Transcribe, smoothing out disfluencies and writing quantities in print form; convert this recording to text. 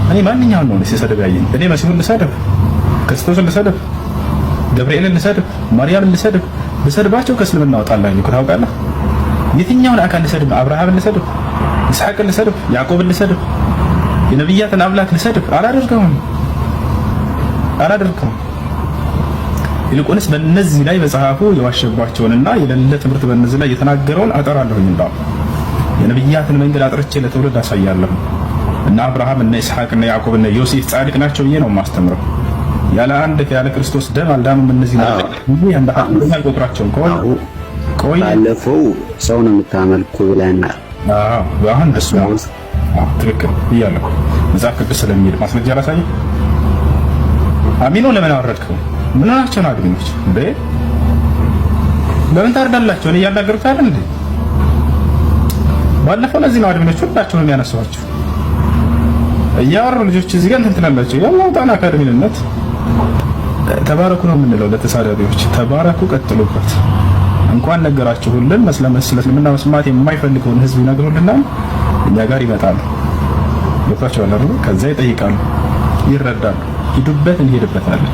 እኔ ማንኛውን ነው ሲሰድብ ያየኝ? እኔ መሲሁን ልሰድብ፣ ክርስቶስን ልሰድብ፣ ገብርኤልን ልሰድብ፣ ማርያምን ልሰድብ? ብሰድባቸው ከእስልምና እወጣለሁ እኮ ታውቃለህ። የትኛውን አካል ልሰድብ? አብርሃምን ልሰድብ፣ ይስሐቅን ልሰድብ፣ ያዕቆብን ልሰድብ፣ የነብያትን አምላክ ልሰድብ? አላደርገውም። ይልቁንስ በእነዚህ ላይ መጽሐፉ የዋሸባቸውንና የሌለ ትምህርት በእነዚህ ላይ የተናገረውን አጠራለሁኝ። እንዳው የነብያትን መንገድ አጥርቼ ለትውልድ አሳያለሁ። እና አብርሃም እና ይስሐቅ እና ያዕቆብ እና ዮሴፍ ጻድቅ ናቸው ብዬ ነው የማስተምረው። ያለ ክርስቶስ ደም አልዳኑም። እነዚህ ናቸው እንዴ አንድ ሀሳብ አልቆጥራቸውም። ቆይ ባለፈው ሰው ነው የምታመልኩ ብለናል። አሁን እሱ ትክክል እያለሁ መጽሐፍ ቅዱስ ስለሚሄድ ማስረጃ ላሳይ። አሚኖ ለምን አወረድከው? ምን ናቸው አድሚኖች እንዴ? ለምን ታርዳላችሁ? እኔ እያናገርኩት አይደል እንዴ? ባለፈው ለዚህ ነው አድሚኖች ሁላችሁም የሚያነሷቸው እያወሩ ልጆች እዚህ ጋር እንትን ትላላችሁ። ያላውጣና አካዳሚነት ተባረኩ ነው የምንለው ለተሳዳቢዎች። ተባረኩ፣ ቀጥሉበት። እንኳን ነገራችሁልን ስለምና መስማት የማይፈልገውን ህዝብ ይነግሩልናል። እኛ ጋር ይመጣሉ። ገብቷቸዋል አይደል? ከዛ ይጠይቃሉ፣ ይረዳሉ። ሂዱበት፣ እንሄድበታለን።